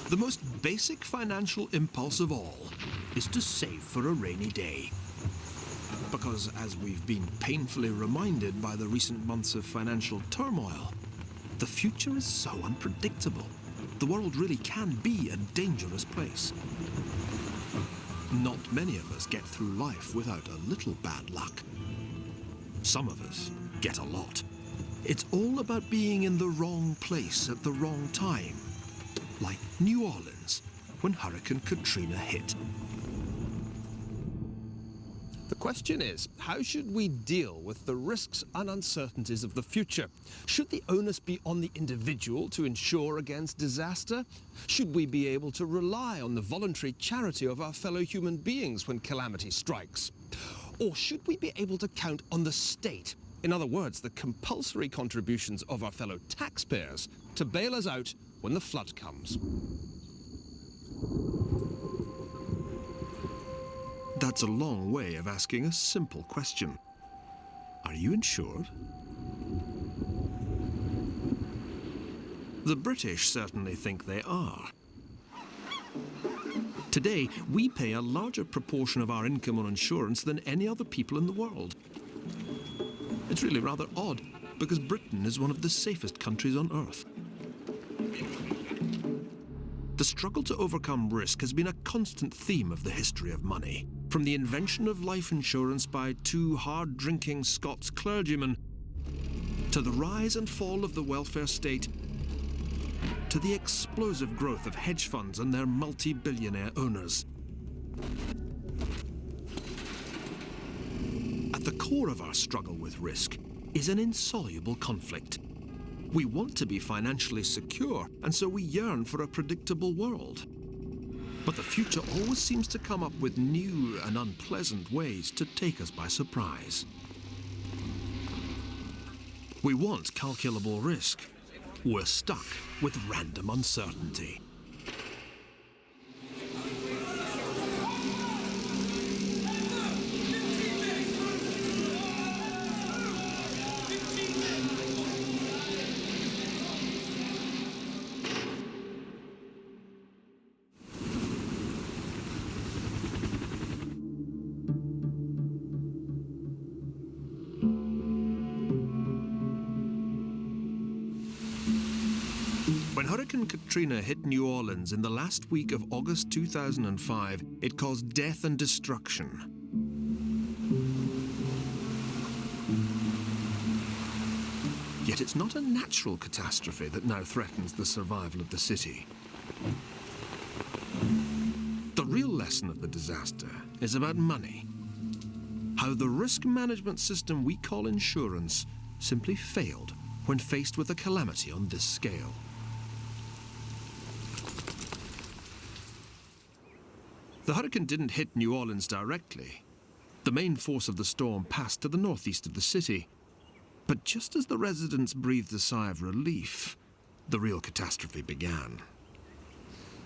The most basic financial impulse of all is to save for a rainy day. Because, as we've been painfully reminded by the recent months of financial turmoil, the future is so unpredictable. The world really can be a dangerous place. Not many of us get through life without a little bad luck. Some of us get a lot. It's all about being in the wrong place at the wrong time. Like New Orleans, when Hurricane Katrina hit. The question is, how should we deal with the risks and uncertainties of the future? Should the onus be on the individual to insure against disaster? Should we be able to rely on the voluntary charity of our fellow human beings when calamity strikes? Or should we be able to count on the state, in other words, the compulsory contributions of our fellow taxpayers, to bail us out when the flood comes? That's a long way of asking a simple question. Are you insured? The British certainly think they are. Today, we pay a larger proportion of our income on insurance than any other people in the world. It's really rather odd, because Britain is one of the safest countries on earth. The struggle to overcome risk has been a constant theme of the history of money. From the invention of life insurance by two hard-drinking Scots clergymen, to the rise and fall of the welfare state, to the explosive growth of hedge funds and their multi-billionaire owners. At the core of our struggle with risk is an insoluble conflict. We want to be financially secure, and so we yearn for a predictable world. But the future always seems to come up with new and unpleasant ways to take us by surprise. We want calculable risk. We're stuck with random uncertainty. When Hurricane Katrina hit New Orleans in the last week of August 2005, it caused death and destruction. Yet it's not a natural catastrophe that now threatens the survival of the city. The real lesson of the disaster is about money. How the risk management system we call insurance simply failed when faced with a calamity on this scale. The hurricane didn't hit New Orleans directly. The main force of the storm passed to the northeast of the city. But just as the residents breathed a sigh of relief, the real catastrophe began.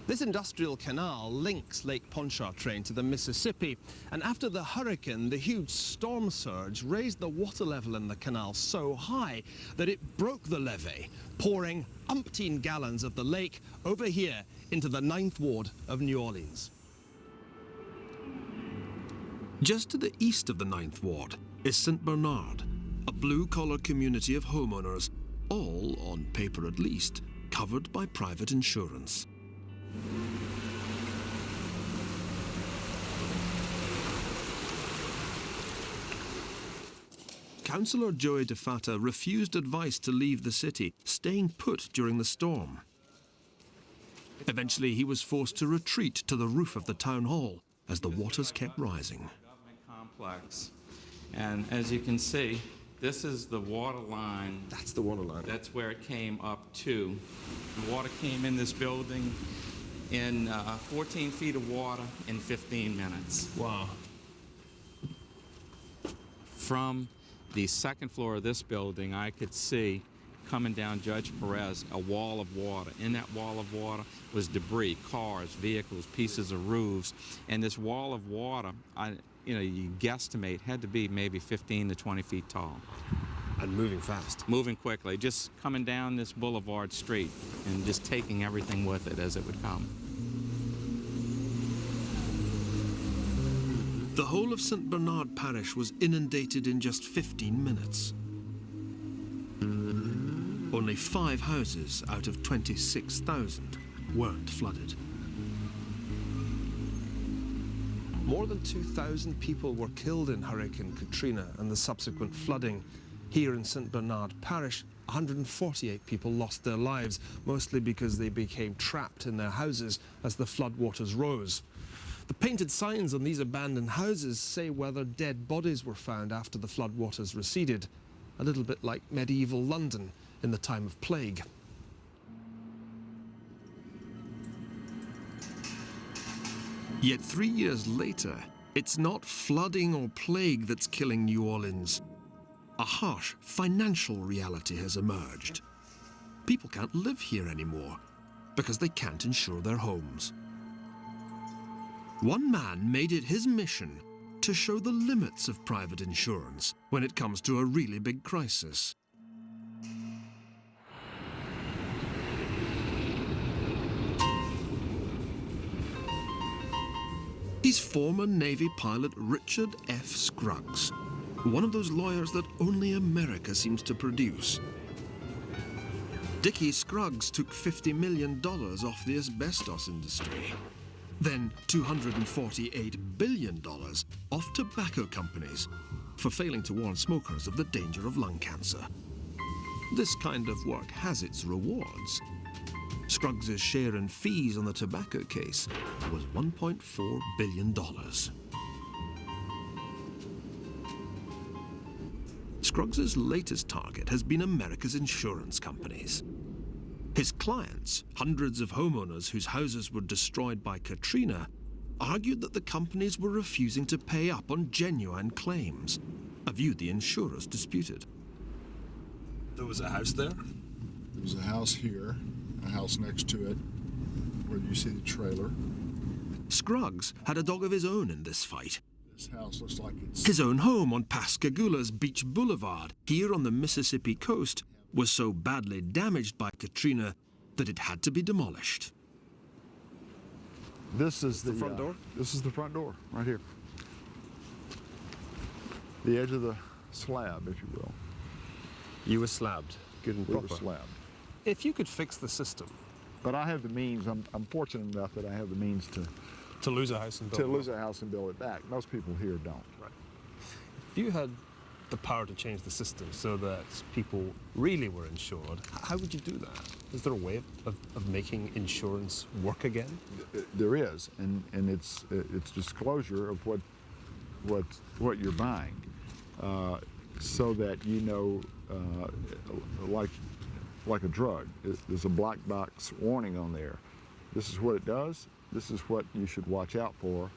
This industrial canal links Lake Pontchartrain to the Mississippi, and after the hurricane, the huge storm surge raised the water level in the canal so high that it broke the levee, pouring umpteen gallons of the lake over here into the 9th Ward of New Orleans. Just to the east of the 9th Ward is St. Bernard, a blue-collar community of homeowners, all, on paper at least, covered by private insurance. Councillor Joey DeFata refused advice to leave the city, staying put during the storm. Eventually, he was forced to retreat to the roof of the town hall as the waters kept rising. Complex. And as you can see, this is the water line. That's the water line. That's where it came up to. The water came in this building in 14 feet of water in 15 minutes. Wow. From the 2nd floor of this building, I could see coming down Judge Perez a wall of water. In that wall of water was debris, cars, vehicles, pieces of roofs, and this wall of water, you guesstimate, had to be maybe 15 to 20 feet tall. And moving fast. Moving quickly, just coming down this boulevard street and just taking everything with it as it would come. The whole of St. Bernard Parish was inundated in just 15 minutes. Only 5 houses out of 26,000 weren't flooded. More than 2,000 people were killed in Hurricane Katrina and the subsequent flooding. Here in St. Bernard Parish, 148 people lost their lives, mostly because they became trapped in their houses as the floodwaters rose. The painted signs on these abandoned houses say whether dead bodies were found after the floodwaters receded, a little bit like medieval London in the time of plague. Yet 3 years later, it's not flooding or plague that's killing New Orleans. A harsh financial reality has emerged. People can't live here anymore because they can't insure their homes. One man made it his mission to show the limits of private insurance when it comes to a really big crisis. He's former Navy pilot Richard F. Scruggs, one of those lawyers that only America seems to produce. Dickie Scruggs took $50 million off the asbestos industry, then $248 billion off tobacco companies for failing to warn smokers of the danger of lung cancer. This kind of work has its rewards. Scruggs' share in fees on the tobacco case was $1.4 billion. Scruggs' latest target has been America's insurance companies. His clients, hundreds of homeowners whose houses were destroyed by Katrina, argued that the companies were refusing to pay up on genuine claims, a view the insurers disputed. There was a house there? There was a house here, a house next to it, where you see the trailer. Scruggs had a dog of his own in this fight. This house looks like it's... His own home on Pascagoula's Beach Boulevard, here on the Mississippi coast, was so badly damaged by Katrina that it had to be demolished. This is the front door? This is the front door, right here. The edge of the slab, if you will. You were slabbed, good and We proper. were slabbed. If you could fix the system. But I have the means, I'm fortunate enough that I have the means To lose a house and build to it lose up. a house and build it back. Most people here don't. Right. If you had the power to change the system so that people really were insured, how would you do that? Is there a way of making insurance work again? There is, and it's disclosure of what you're buying, so that you know, like a drug. There's a black box warning on there. This is what it does. This is what you should watch out for,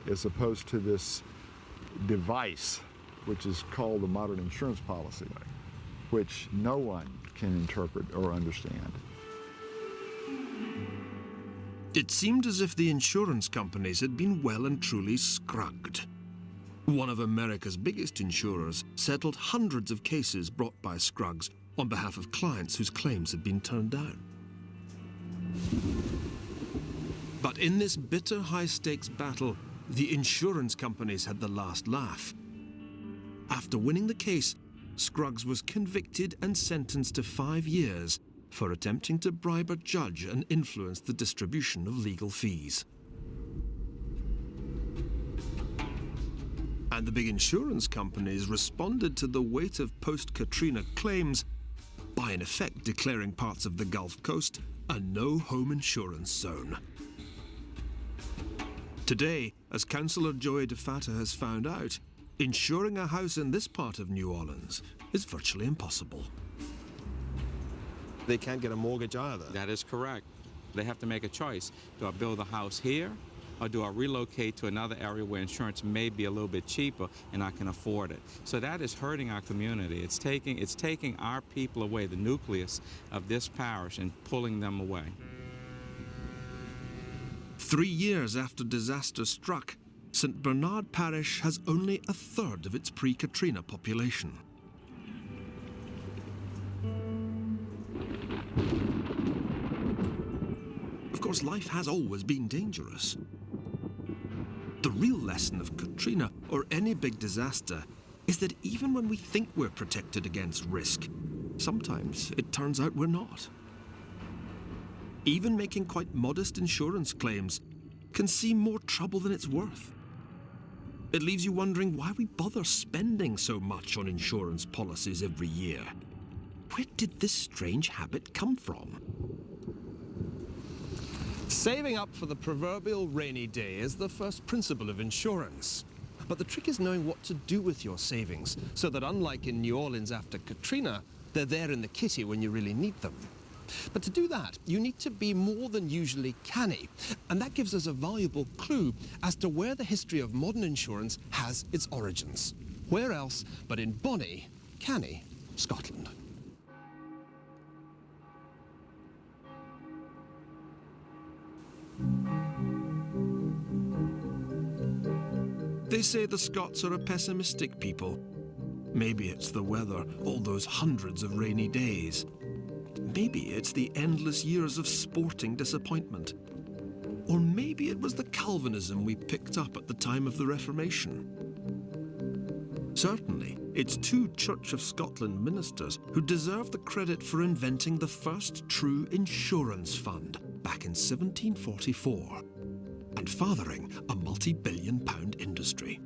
as opposed to this device, which is called the modern insurance policy, which no one can interpret or understand. It seemed as if the insurance companies had been well and truly scrugged. One of America's biggest insurers settled hundreds of cases brought by Scruggs on behalf of clients whose claims had been turned down. But in this bitter high-stakes battle, the insurance companies had the last laugh. After winning the case, Scruggs was convicted and sentenced to 5 years for attempting to bribe a judge and influence the distribution of legal fees. And the big insurance companies responded to the weight of post-Katrina claims by in effect declaring parts of the Gulf Coast a no-home insurance zone. Today, as Councillor Joey DeFatta has found out, insuring a house in this part of New Orleans is virtually impossible. They can't get a mortgage either. That is correct. They have to make a choice. Do I build a house here, or do I relocate to another area where insurance may be a little bit cheaper and I can afford it? So that is hurting our community. It's taking our people away, the nucleus of this parish, and pulling them away. 3 years after disaster struck, St. Bernard Parish has only a third of its pre-Katrina population. Of course, life has always been dangerous. The real lesson of Katrina, or any big disaster, is that even when we think we're protected against risk, sometimes it turns out we're not. Even making quite modest insurance claims can seem more trouble than it's worth. It leaves you wondering why we bother spending so much on insurance policies every year. Where did this strange habit come from? Saving up for the proverbial rainy day is the first principle of insurance. But the trick is knowing what to do with your savings, so that unlike in New Orleans after Katrina, they're there in the kitty when you really need them. But to do that, you need to be more than usually canny. And that gives us a valuable clue as to where the history of modern insurance has its origins. Where else but in bonny, canny Scotland. They say the Scots are a pessimistic people. Maybe it's the weather, all those hundreds of rainy days. Maybe it's the endless years of sporting disappointment. Or maybe it was the Calvinism we picked up at the time of the Reformation. Certainly, it's two Church of Scotland ministers who deserve the credit for inventing the first true insurance fund back in 1744 and fathering a multi-billion-pound industry.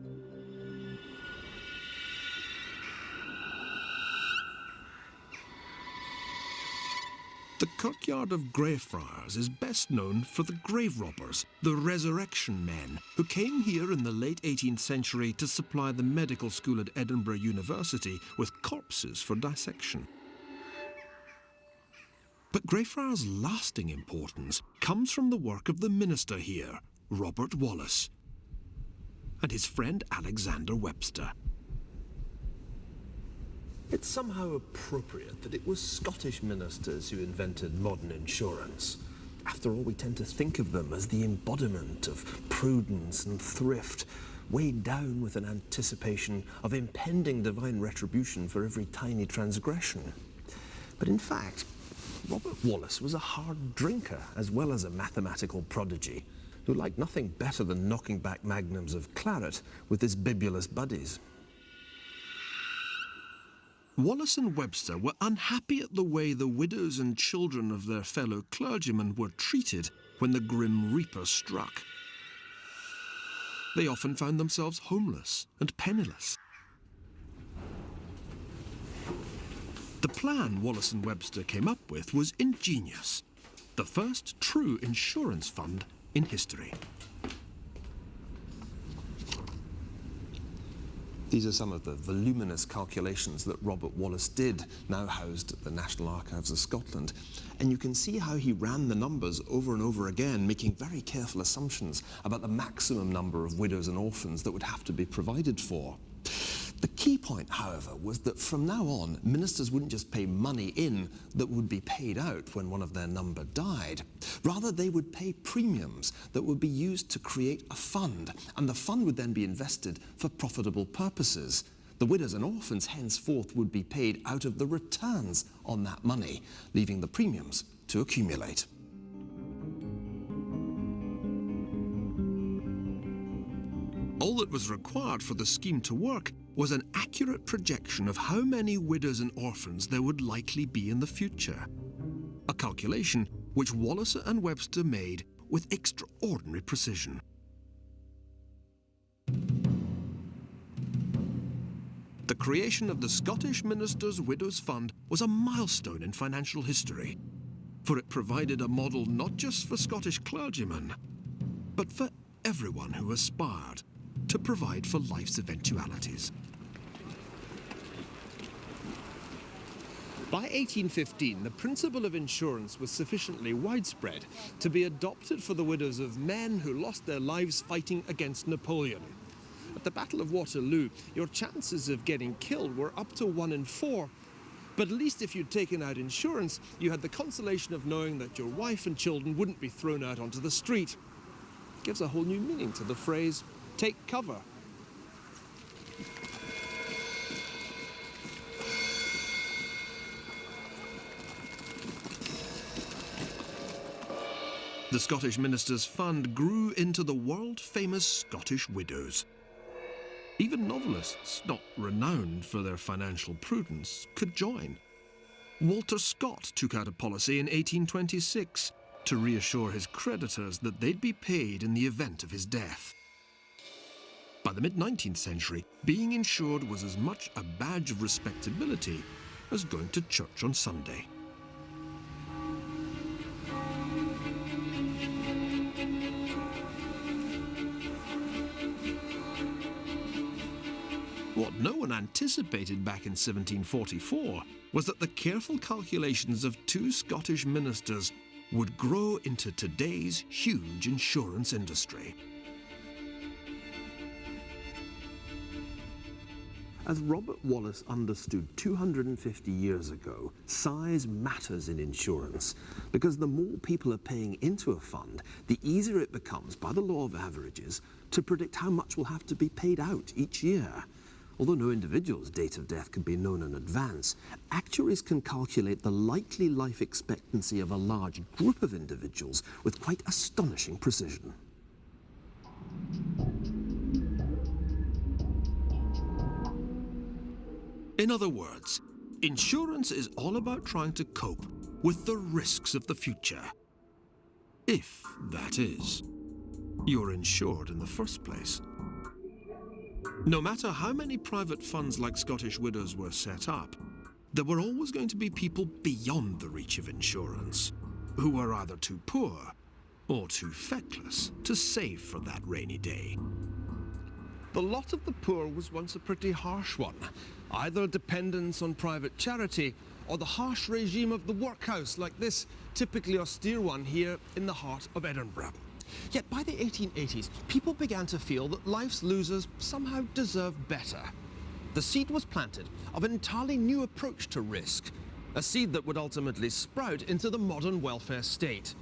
The kirkyard of Greyfriars is best known for the grave robbers, the resurrection men, who came here in the late 18th century to supply the medical school at Edinburgh University with corpses for dissection. But Greyfriars' lasting importance comes from the work of the minister here, Robert Wallace, and his friend Alexander Webster. It's somehow appropriate that it was Scottish ministers who invented modern insurance. After all, we tend to think of them as the embodiment of prudence and thrift, weighed down with an anticipation of impending divine retribution for every tiny transgression. But in fact, Robert Wallace was a hard drinker as well as a mathematical prodigy who liked nothing better than knocking back magnums of claret with his bibulous buddies. Wallace and Webster were unhappy at the way the widows and children of their fellow clergymen were treated when the grim reaper struck. They often found themselves homeless and penniless. The plan Wallace and Webster came up with was ingenious. The first true insurance fund in history. These are some of the voluminous calculations that Robert Wallace did, now housed at the National Archives of Scotland. And you can see how he ran the numbers over and over again, making very careful assumptions about the maximum number of widows and orphans that would have to be provided for. The key point, however, was that from now on, ministers wouldn't just pay money in that would be paid out when one of their number died. Rather, they would pay premiums that would be used to create a fund, and the fund would then be invested for profitable purposes. The widows and orphans henceforth would be paid out of the returns on that money, leaving the premiums to accumulate. All that was required for the scheme to work was an accurate projection of how many widows and orphans there would likely be in the future. A calculation which Wallace and Webster made with extraordinary precision. The creation of the Scottish Ministers' Widows' Fund was a milestone in financial history, for it provided a model not just for Scottish clergymen, but for everyone who aspired to provide for life's eventualities. By 1815, the principle of insurance was sufficiently widespread to be adopted for the widows of men who lost their lives fighting against Napoleon. At the Battle of Waterloo, your chances of getting killed were up to 1 in 4. But at least if you'd taken out insurance, you had the consolation of knowing that your wife and children wouldn't be thrown out onto the street. It gives a whole new meaning to the phrase, take cover. The Scottish Minister's Fund grew into the world-famous Scottish Widows. Even novelists, not renowned for their financial prudence, could join. Walter Scott took out a policy in 1826 to reassure his creditors that they'd be paid in the event of his death. By the mid-19th century, being insured was as much a badge of respectability as going to church on Sunday. What no one anticipated back in 1744 was that the careful calculations of two Scottish ministers would grow into today's huge insurance industry. As Robert Wallace understood 250 years ago, size matters in insurance because the more people are paying into a fund, the easier it becomes, by the law of averages, to predict how much will have to be paid out each year. Although no individual's date of death can be known in advance, actuaries can calculate the likely life expectancy of a large group of individuals with quite astonishing precision. In other words, insurance is all about trying to cope with the risks of the future. If, that is, you're insured in the first place. No matter how many private funds like Scottish Widows were set up, there were always going to be people beyond the reach of insurance, who were either too poor or too feckless to save for that rainy day. The lot of the poor was once a pretty harsh one, either dependence on private charity or the harsh regime of the workhouse, like this typically austere one here in the heart of Edinburgh. Yet by the 1880s, people began to feel that life's losers somehow deserved better. The seed was planted of an entirely new approach to risk, a seed that would ultimately sprout into the modern welfare state.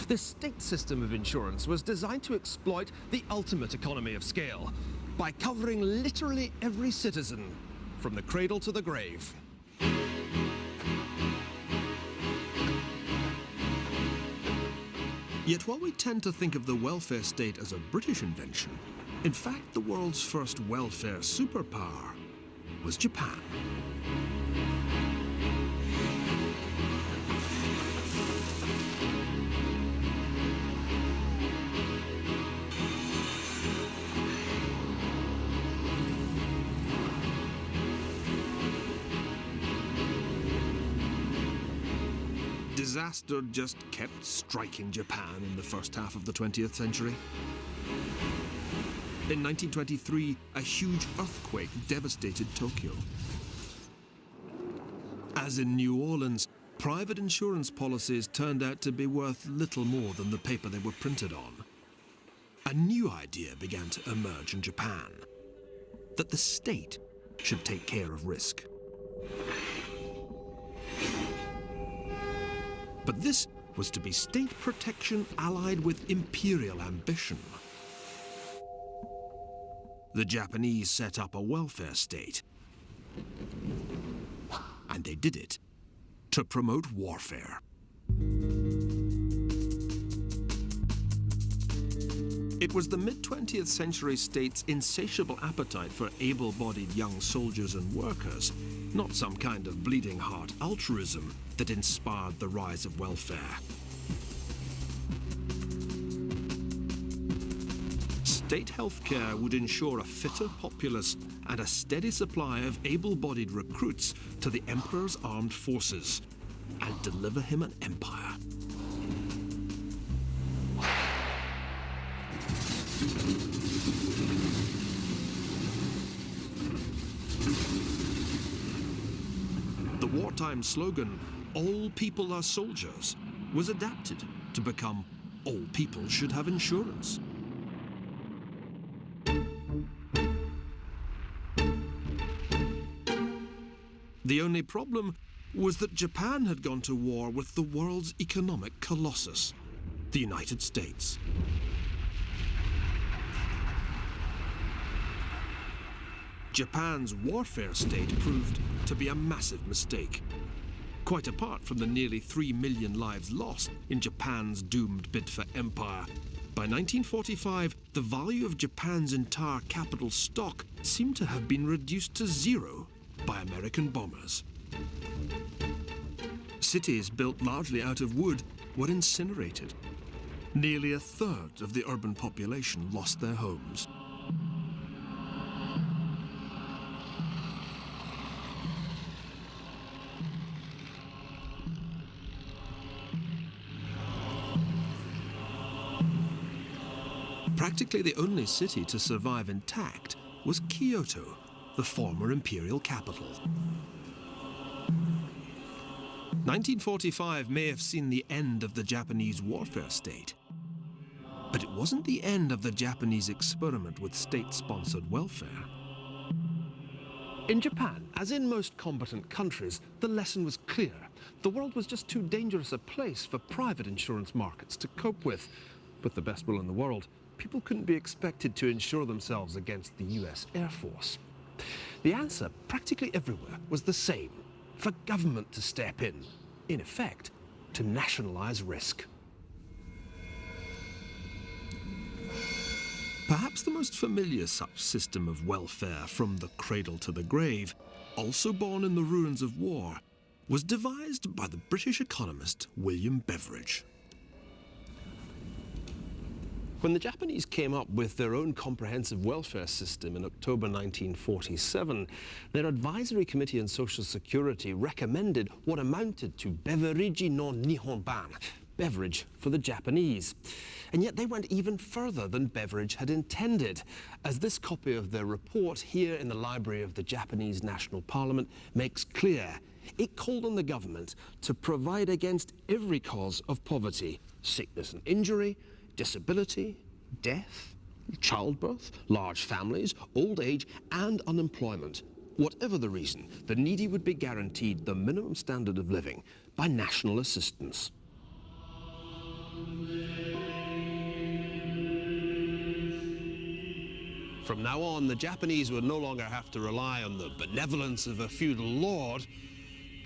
This state system of insurance was designed to exploit the ultimate economy of scale by covering literally every citizen, from the cradle to the grave. Yet while we tend to think of the welfare state as a British invention, in fact the world's first welfare superpower was Japan. Disaster just kept striking Japan in the first half of the 20th century. In 1923, a huge earthquake devastated Tokyo. As in New Orleans, private insurance policies turned out to be worth little more than the paper they were printed on. A new idea began to emerge in Japan, that the state should take care of risk. But this was to be state protection allied with imperial ambition. The Japanese set up a welfare state. And they did it to promote warfare. It was the mid-20th century state's insatiable appetite for able-bodied young soldiers and workers, not some kind of bleeding heart altruism, that inspired the rise of welfare. State healthcare would ensure a fitter populace and a steady supply of able-bodied recruits to the emperor's armed forces, and deliver him an empire. The wartime slogan, "All people are soldiers," was adapted to become "All people should have insurance." The only problem was that Japan had gone to war with the world's economic colossus, the United States. Japan's warfare state proved to be a massive mistake. Quite apart from the nearly 3 million lives lost in Japan's doomed bid for empire, by 1945, the value of Japan's entire capital stock seemed to have been reduced to zero by American bombers. Cities built largely out of wood were incinerated. Nearly a third of the urban population lost their homes. Practically the only city to survive intact was Kyoto, the former imperial capital. 1945 may have seen the end of the Japanese warfare state, but it wasn't the end of the Japanese experiment with state-sponsored welfare. In Japan, as in most combatant countries, the lesson was clear. The world was just too dangerous a place for private insurance markets to cope with. With the best will in the world, people couldn't be expected to insure themselves against the US Air Force. The answer, practically everywhere, was the same: for government to step in effect, to nationalize risk. Perhaps the most familiar such system of welfare from the cradle to the grave, also born in the ruins of war, was devised by the British economist William Beveridge. When the Japanese came up with their own comprehensive welfare system in October 1947, their Advisory Committee on Social Security recommended what amounted to Beveridge no Nihonban, Beveridge for the Japanese. And yet they went even further than Beveridge had intended, as this copy of their report here in the library of the Japanese National Parliament makes clear. It called on the government to provide against every cause of poverty: sickness and injury, disability, death, childbirth, large families, old age, and unemployment. Whatever the reason, the needy would be guaranteed the minimum standard of living by national assistance. From now on, the Japanese would no longer have to rely on the benevolence of a feudal lord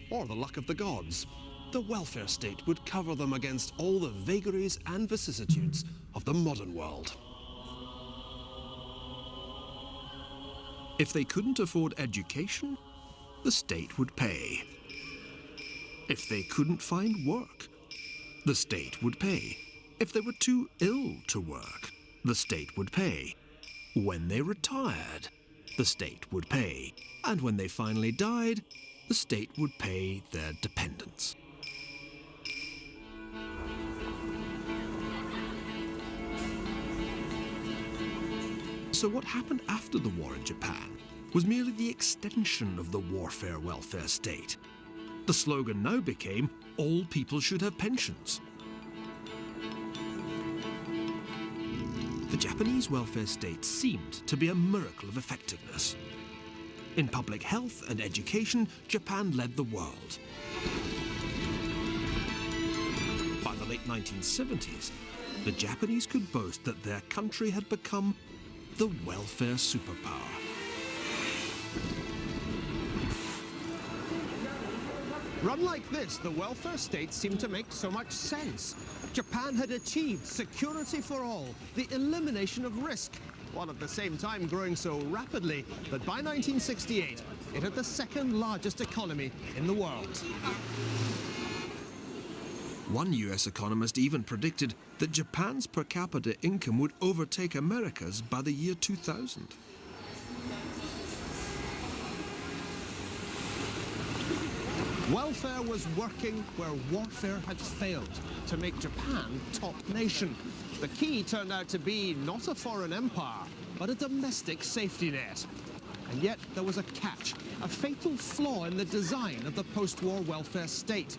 or the luck of the gods. The welfare state would cover them against all the vagaries and vicissitudes of the modern world. If they couldn't afford education, the state would pay. If they couldn't find work, the state would pay. If they were too ill to work, the state would pay. When they retired, the state would pay. And when they finally died, the state would pay their dependents. So what happened after the war in Japan was merely the extension of the warfare welfare state. The slogan now became, all people should have pensions. The Japanese welfare state seemed to be a miracle of effectiveness. In public health and education, Japan led the world. By the late 1970s, the Japanese could boast that their country had become the welfare superpower. Run like this, the welfare state seemed to make so much sense. Japan had achieved security for all, the elimination of risk, while at the same time growing so rapidly that by 1968, it had the second largest economy in the world. One US economist even predicted that Japan's per capita income would overtake America's by the year 2000. Welfare was working where warfare had failed to make Japan top nation. The key turned out to be not a foreign empire, but a domestic safety net. And yet there was a catch, a fatal flaw in the design of the post-war welfare state.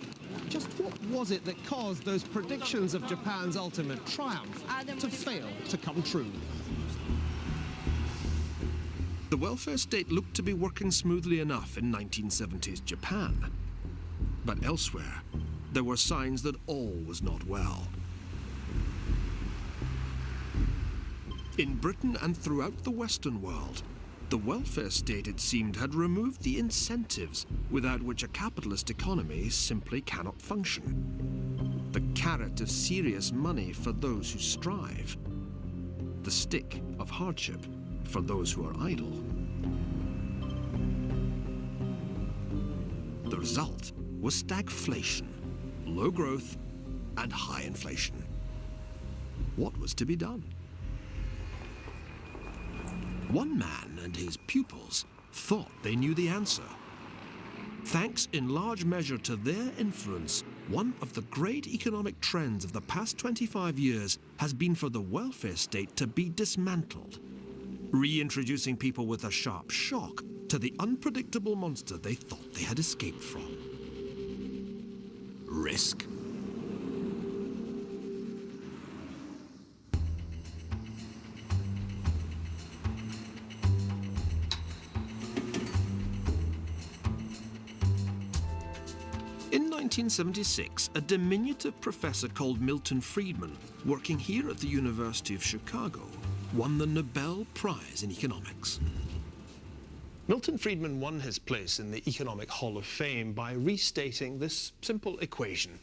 Just what was it that caused those predictions of Japan's ultimate triumph to fail to come true? The welfare state looked to be working smoothly enough in 1970s Japan. But elsewhere, there were signs that all was not well. In Britain and throughout the Western world, The welfare state, it seemed, had removed the incentives without which a capitalist economy simply cannot function. The carrot of serious money for those who strive. The stick of hardship for those who are idle. The result was stagflation, low growth, and high inflation. What was to be done? One man and his pupils thought they knew the answer. Thanks in large measure to their influence, one of the great economic trends of the past 25 years has been for the welfare state to be dismantled, reintroducing people with a sharp shock to the unpredictable monster they thought they had escaped from. Risk. In 1976, a diminutive professor called Milton Friedman, working here at the University of Chicago, won the Nobel Prize in Economics. Milton Friedman won his place in the Economic Hall of Fame by restating this simple equation.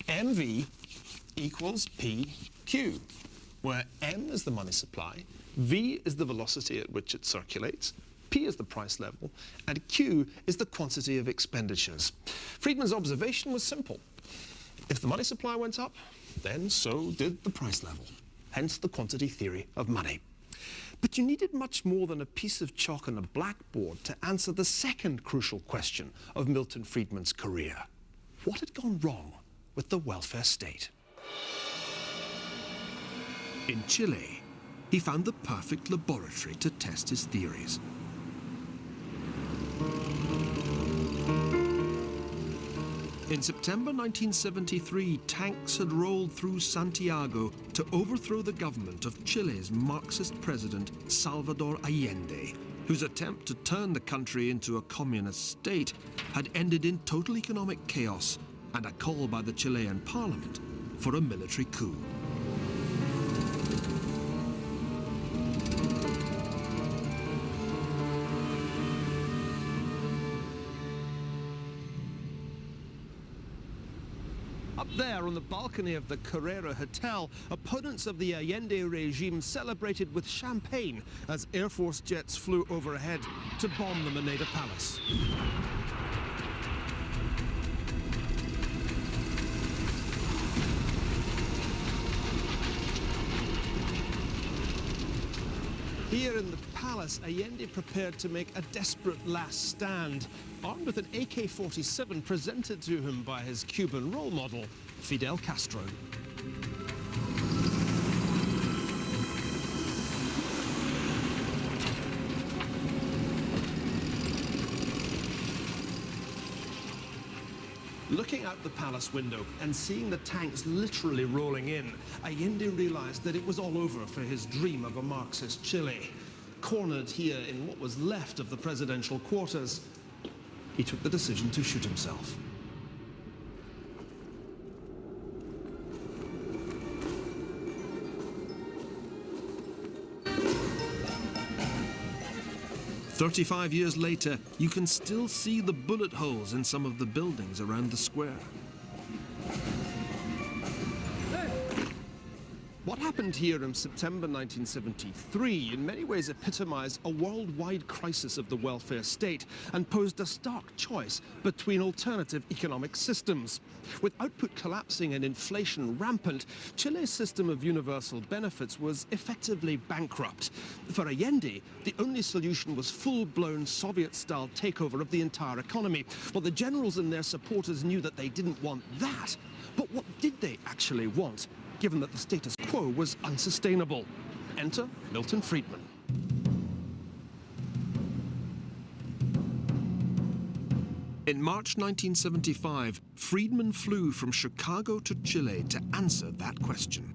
MV equals PQ, where M is the money supply, V is the velocity at which it circulates, P is the price level, and Q is the quantity of expenditures. Friedman's observation was simple. If the money supply went up, then so did the price level, hence the quantity theory of money. But you needed much more than a piece of chalk and a blackboard to answer the second crucial question of Milton Friedman's career. What had gone wrong with the welfare state? In Chile, he found the perfect laboratory to test his theories. In September 1973, tanks had rolled through Santiago to overthrow the government of Chile's Marxist president, Salvador Allende, whose attempt to turn the country into a communist state had ended in total economic chaos and a call by the Chilean parliament for a military coup. Up there on the balcony of the Carrera Hotel, opponents of the Allende regime celebrated with champagne as Air Force jets flew overhead to bomb the Moneda Palace. Here in the palace, Allende prepared to make a desperate last stand, armed with an AK-47 presented to him by his Cuban role model, Fidel Castro. Looking out the palace window and seeing the tanks literally rolling in, Allende realized that it was all over for his dream of a Marxist Chile. Cornered here in what was left of the presidential quarters, he took the decision to shoot himself. "35 years later, you can still see the bullet holes in some of the buildings around the square. What happened here in September 1973 in many ways epitomized a worldwide crisis of the welfare state and posed a stark choice between alternative economic systems. With output collapsing and inflation rampant, Chile's system of universal benefits was effectively bankrupt. For Allende, the only solution was full-blown Soviet-style takeover of the entire economy. Well, the generals and their supporters knew that they didn't want that. But what did they actually want, given that the status quo was unsustainable? Enter Milton Friedman. In March 1975, Friedman flew from Chicago to Chile to answer that question.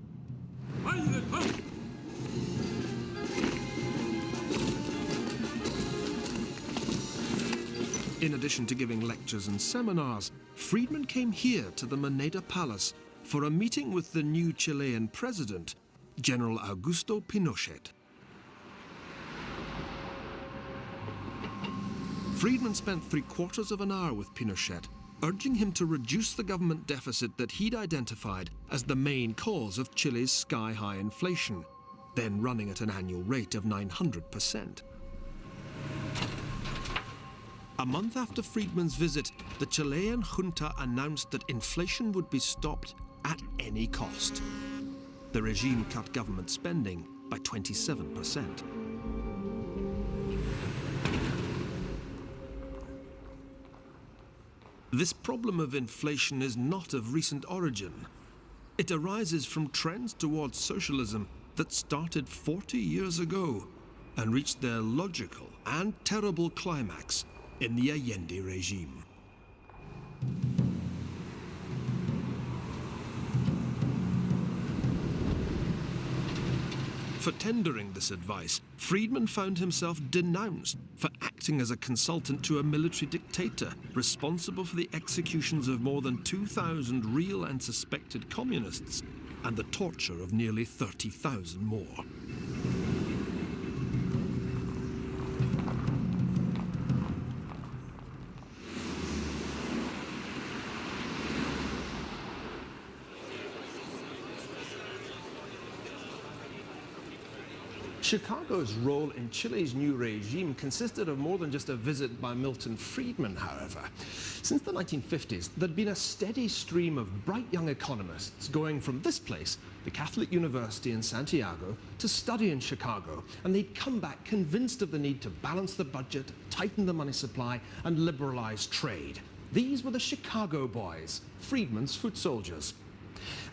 In addition to giving lectures and seminars, Friedman came here to the Moneda Palace for a meeting with the new Chilean president, General Augusto Pinochet. Friedman spent 3/4 of an hour with Pinochet, urging him to reduce the government deficit that he'd identified as the main cause of Chile's sky-high inflation, then running at an annual rate of 900%. A month after Friedman's visit, the Chilean junta announced that inflation would be stopped at any cost. The regime cut government spending by 27%. This problem of inflation is not of recent origin. It arises from trends towards socialism that started 40 years ago and reached their logical and terrible climax in the Allende regime. For tendering this advice, Friedman found himself denounced for acting as a consultant to a military dictator responsible for the executions of more than 2,000 real and suspected communists and the torture of nearly 30,000 more. Chicago's role in Chile's new regime consisted of more than just a visit by Milton Friedman, however. Since the 1950s, there'd been a steady stream of bright young economists going from this place, the Catholic University in Santiago, to study in Chicago, and they'd come back convinced of the need to balance the budget, tighten the money supply, and liberalize trade. These were the Chicago boys, Friedman's foot soldiers.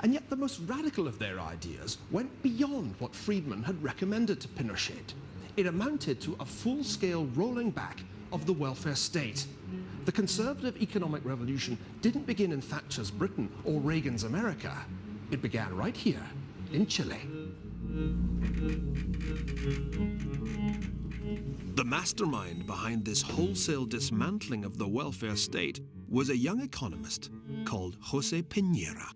And yet the most radical of their ideas went beyond what Friedman had recommended to Pinochet. It amounted to a full-scale rolling back of the welfare state. The conservative economic revolution didn't begin in Thatcher's Britain or Reagan's America. It began right here in Chile. The mastermind behind this wholesale dismantling of the welfare state was a young economist called José Piñera.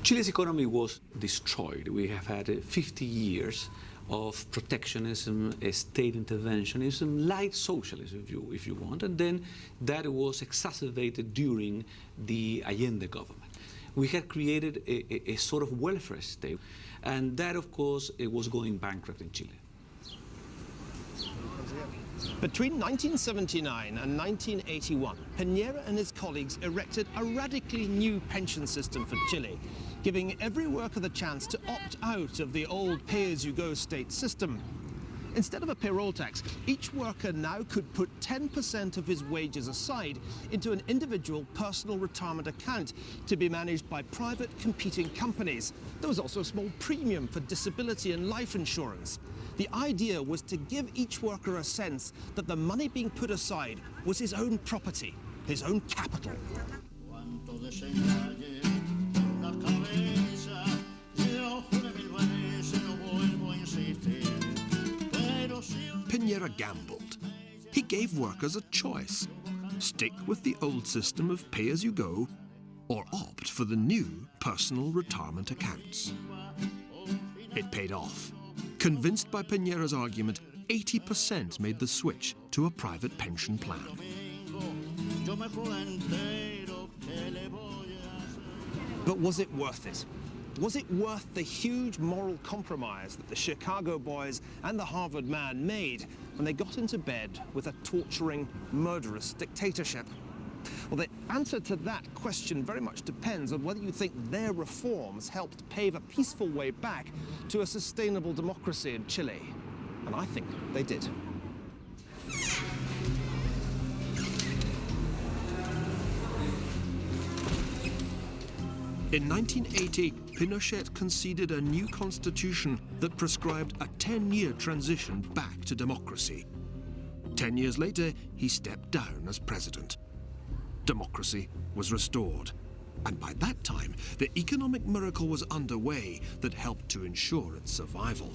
Chile's economy was destroyed. We have had 50 years of protectionism, state interventionism, light socialism, if you want, and then that was exacerbated during the Allende government. We had created a sort of welfare state, and that, of course, it was going bankrupt in Chile. Between 1979 and 1981, Piñera and his colleagues erected a radically new pension system for Chile, giving every worker the chance to opt out of the old pay-as-you-go state system. Instead of a payroll tax, each worker now could put 10% of his wages aside into an individual personal retirement account to be managed by private competing companies. There was also a small premium for disability and life insurance. The idea was to give each worker a sense that the money being put aside was his own property, his own capital. Piñera gambled. He gave workers a choice: stick with the old system of pay-as-you-go or opt for the new personal retirement accounts. It paid off. Convinced by Piñera's argument, 80% made the switch to a private pension plan. But was it worth it? Was it worth the huge moral compromise that the Chicago boys and the Harvard man made when they got into bed with a torturing, murderous dictatorship? Well, the answer to that question very much depends on whether you think their reforms helped pave a peaceful way back to a sustainable democracy in Chile. And I think they did. In 1980, Pinochet conceded a new constitution that prescribed a 10-year transition back to democracy. 10 years later, he stepped down as president. Democracy was restored. And by that time, the economic miracle was underway that helped to ensure its survival.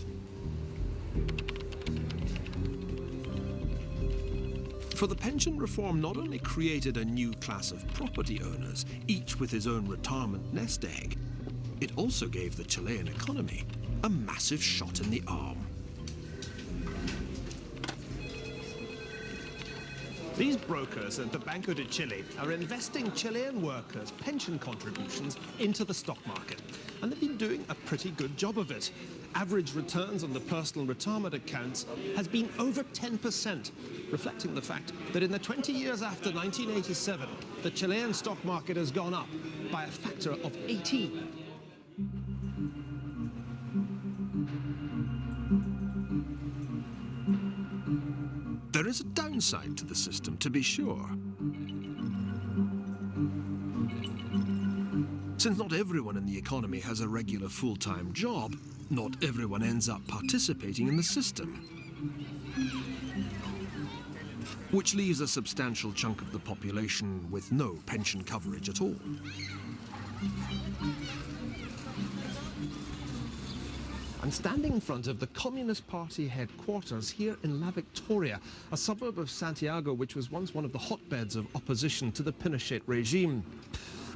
For the pension reform not only created a new class of property owners, each with his own retirement nest egg, it also gave the Chilean economy a massive shot in the arm. These brokers at the Banco de Chile are investing Chilean workers' pension contributions into the stock market, and they've been doing a pretty good job of it. Average returns on the personal retirement accounts has been over 10%, reflecting the fact that in the 20 years after 1987, the Chilean stock market has gone up by a factor of 18. There is a downside to the system, to be sure. Since not everyone in the economy has a regular full-time job, not everyone ends up participating in the system, which leaves a substantial chunk of the population with no pension coverage at all. I'm standing in front of the Communist Party headquarters here in La Victoria, a suburb of Santiago which was once one of the hotbeds of opposition to the Pinochet regime.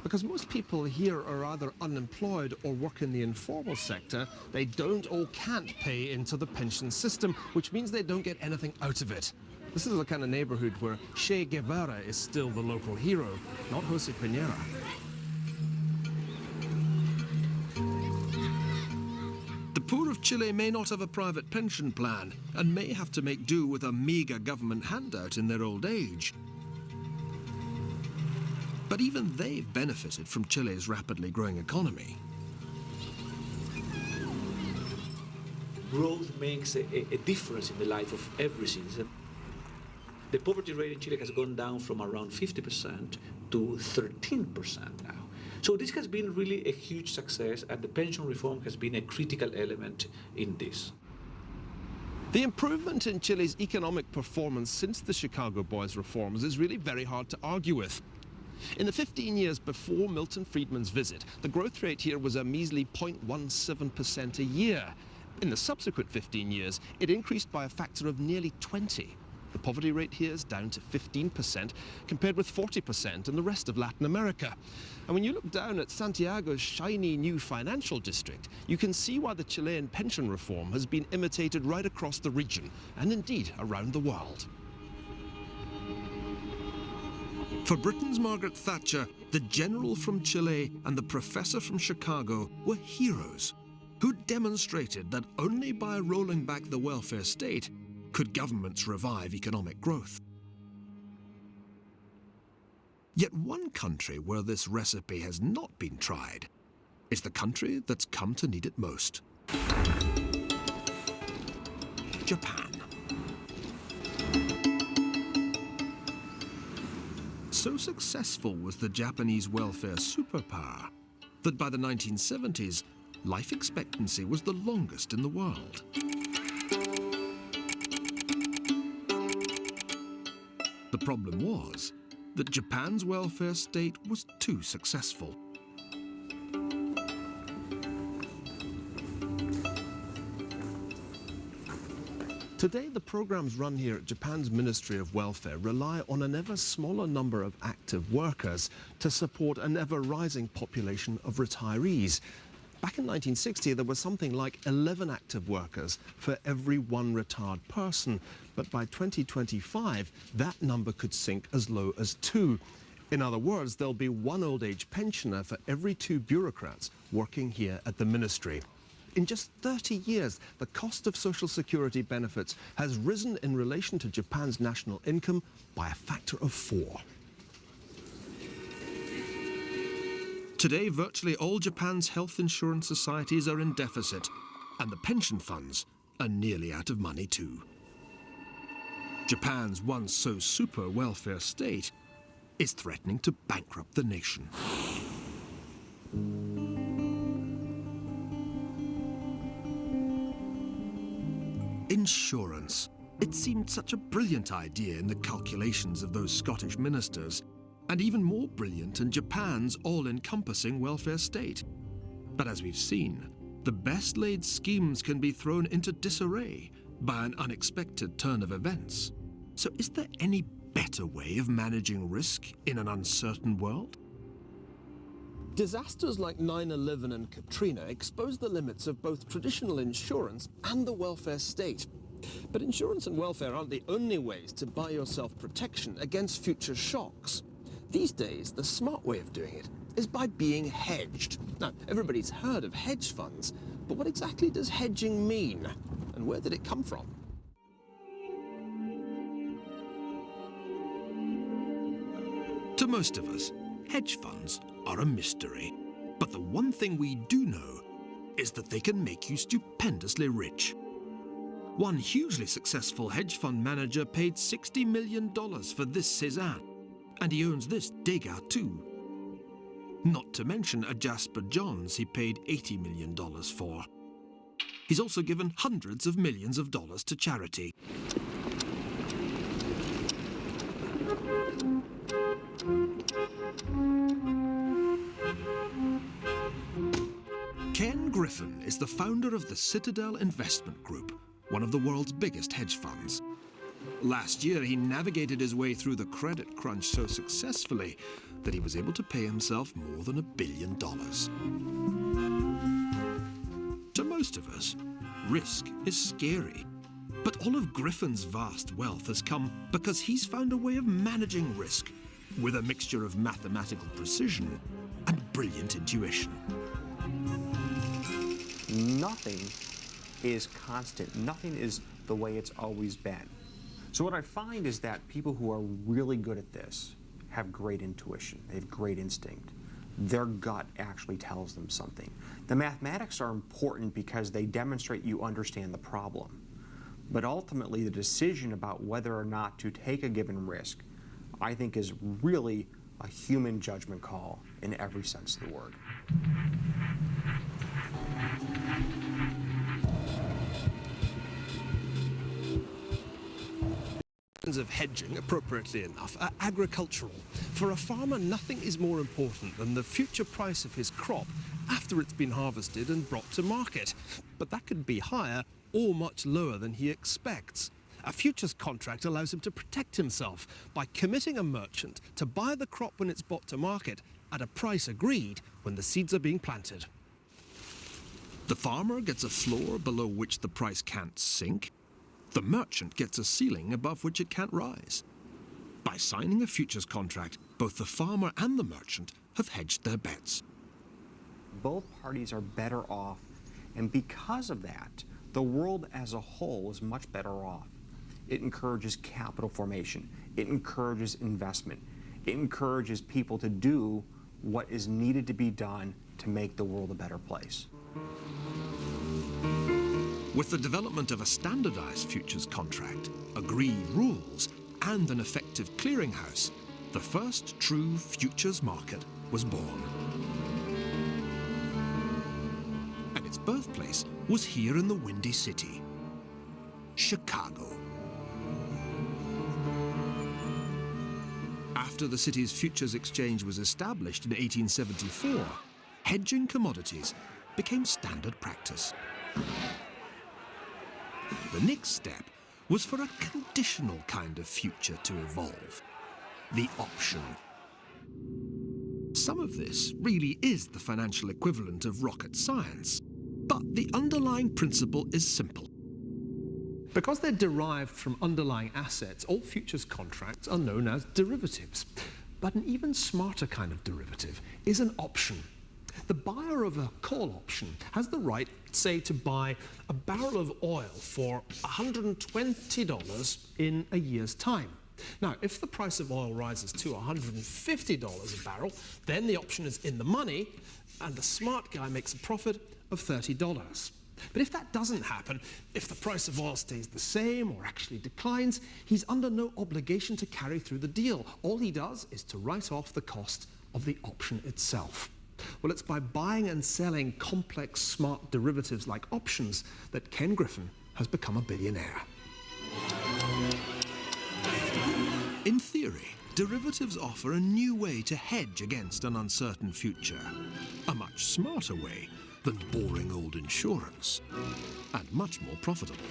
Because most people here are either unemployed or work in the informal sector, they don't or can't pay into the pension system, which means they don't get anything out of it. This is the kind of neighborhood where Che Guevara is still the local hero, not Jose Piñera. The poor of Chile may not have a private pension plan and may have to make do with a meagre government handout in their old age. But even they've benefited from Chile's rapidly growing economy. Growth makes a difference in the life of every citizen. The poverty rate in Chile has gone down from around 50% to 13% now. So this has been really a huge success, and the pension reform has been a critical element in this. The improvement in Chile's economic performance since the Chicago Boys reforms is really very hard to argue with. In the 15 years before Milton Friedman's visit, the growth rate here was a measly 0.17% a year. In the subsequent 15 years, it increased by a factor of nearly 20. The poverty rate here is down to 15%, compared with 40% in the rest of Latin America. And when you look down at Santiago's shiny new financial district, you can see why the Chilean pension reform has been imitated right across the region, and indeed around the world. For Britain's Margaret Thatcher, the general from Chile and the professor from Chicago were heroes who demonstrated that only by rolling back the welfare state could governments revive economic growth. Yet one country where this recipe has not been tried is the country that's come to need it most: Japan. So successful was the Japanese welfare superpower that by the 1970s, life expectancy was the longest in the world. The problem was that Japan's welfare state was too successful. Today, the programs run here at Japan's Ministry of Welfare rely on an ever smaller number of active workers to support an ever-rising population of retirees. Back in 1960, there was something like 11 active workers for every one retired person. But by 2025, that number could sink as low as 2. In other words, there'll be one old age pensioner for every 2 bureaucrats working here at the ministry. In just 30 years, the cost of social security benefits has risen in relation to Japan's national income by a factor of 4. Today, virtually all Japan's health insurance societies are in deficit, and the pension funds are nearly out of money too. Japan's once so super welfare state is threatening to bankrupt the nation. Insurance. It seemed such a brilliant idea in the calculations of those Scottish ministers, and even more brilliant in Japan's all-encompassing welfare state. But as we've seen, the best-laid schemes can be thrown into disarray by an unexpected turn of events. So is there any better way of managing risk in an uncertain world? Disasters like 9/11 and Katrina exposed the limits of both traditional insurance and the welfare state. But insurance and welfare aren't the only ways to buy yourself protection against future shocks. These days, the smart way of doing it is by being hedged. Now, everybody's heard of hedge funds, but what exactly does hedging mean? And where did it come from? To most of us, hedge funds are a mystery. But the one thing we do know is that they can make you stupendously rich. One hugely successful hedge fund manager paid $60 million for this Cézanne, and he owns this Degas too. Not to mention a Jasper Johns he paid $80 million for. He's also given hundreds of millions of dollars to charity. Ken Griffin is the founder of the Citadel Investment Group, one of the world's biggest hedge funds. Last year, he navigated his way through the credit crunch so successfully that he was able to pay himself more than $1 billion. To most of us, risk is scary. But all of Griffin's vast wealth has come because he's found a way of managing risk with a mixture of mathematical precision and brilliant intuition. Nothing is constant. Nothing is the way it's always been. So what I find is that people who are really good at this have great intuition. They have great instinct. Their gut actually tells them something. The mathematics are important because they demonstrate you understand the problem. But ultimately, the decision about whether or not to take a given risk, I think, is really a human judgment call in every sense of the word. Of hedging, appropriately enough, are agricultural. For a farmer, nothing is more important than the future price of his crop after it's been harvested and brought to market. But that could be higher or much lower than he expects. A futures contract allows him to protect himself by committing a merchant to buy the crop when it's brought to market at a price agreed when the seeds are being planted. The farmer gets a floor below which the price can't sink. The merchant gets a ceiling above which it can't rise. By signing a futures contract, both the farmer and the merchant have hedged their bets. Both parties are better off, and because of that, the world as a whole is much better off. It encourages capital formation. It encourages investment. It encourages people to do what is needed to be done to make the world a better place. With the development of a standardized futures contract, agreed rules, and an effective clearinghouse, the first true futures market was born. And its birthplace was here in the Windy City, Chicago. After the city's futures exchange was established in 1874, hedging commodities became standard practice. The next step was for a conditional kind of future to evolve, the option. Some of this really is the financial equivalent of rocket science, but the underlying principle is simple. Because they're derived from underlying assets, all futures contracts are known as derivatives. But an even smarter kind of derivative is an option. The buyer of a call option has the right, say, to buy a barrel of oil for $120 in a year's time. Now, if the price of oil rises to $150 a barrel, then the option is in the money, and the smart guy makes a profit of $30. But if that doesn't happen, if the price of oil stays the same or actually declines, he's under no obligation to carry through the deal. All he does is to write off the cost of the option itself. Well, it's by buying and selling complex, smart derivatives like options that Ken Griffin has become a billionaire. In theory, derivatives offer a new way to hedge against an uncertain future, a much smarter way than boring old insurance, and much more profitable.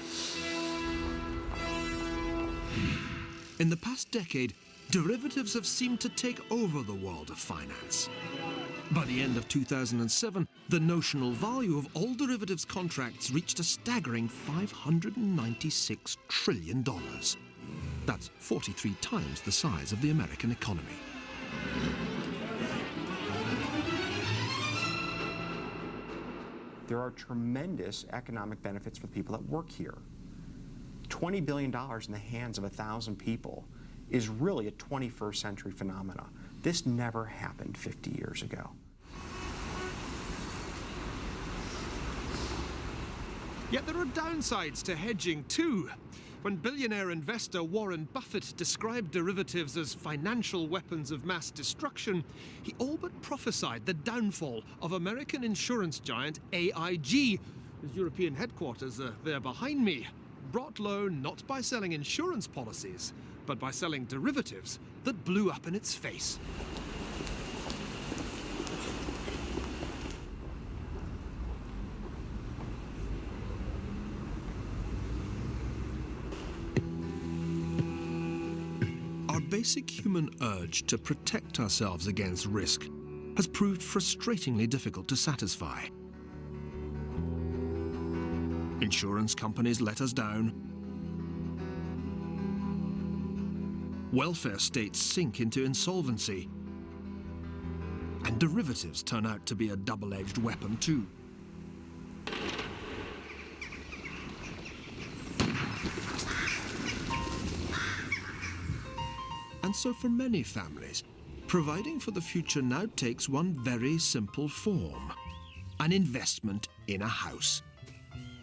In the past decade, derivatives have seemed to take over the world of finance. By the end of 2007, the notional value of all derivatives contracts reached a staggering $596 trillion. That's 43 times the size of the American economy. There are tremendous economic benefits for the people that work here. $20 billion in the hands of 1,000 people is really a 21st century phenomenon. This never happened 50 years ago. Yet there are downsides to hedging too. When billionaire investor Warren Buffett described derivatives as financial weapons of mass destruction, he all but prophesied the downfall of American insurance giant AIG, whose European headquarters are there behind me, brought low not by selling insurance policies, but by selling derivatives that blew up in its face. Our basic human urge to protect ourselves against risk has proved frustratingly difficult to satisfy. Insurance companies let us down. Welfare states sink into insolvency. And derivatives turn out to be a double-edged weapon too. And so for many families, providing for the future now takes one very simple form: an investment in a house,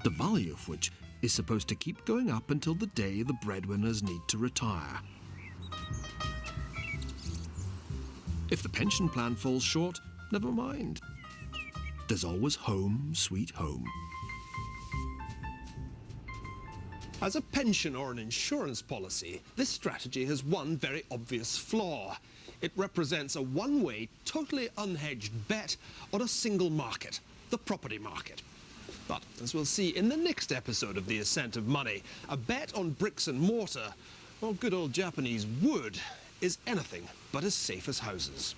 the value of which is supposed to keep going up until the day the breadwinners need to retire. If the pension plan falls short, never mind. There's always home, sweet home. As a pension or an insurance policy, this strategy has one very obvious flaw. It represents a one-way, totally unhedged bet on a single market, the property market. But, as we'll see in the next episode of The Ascent of Money, a bet on bricks and mortar, or good old Japanese wood, is anything but as safe as houses.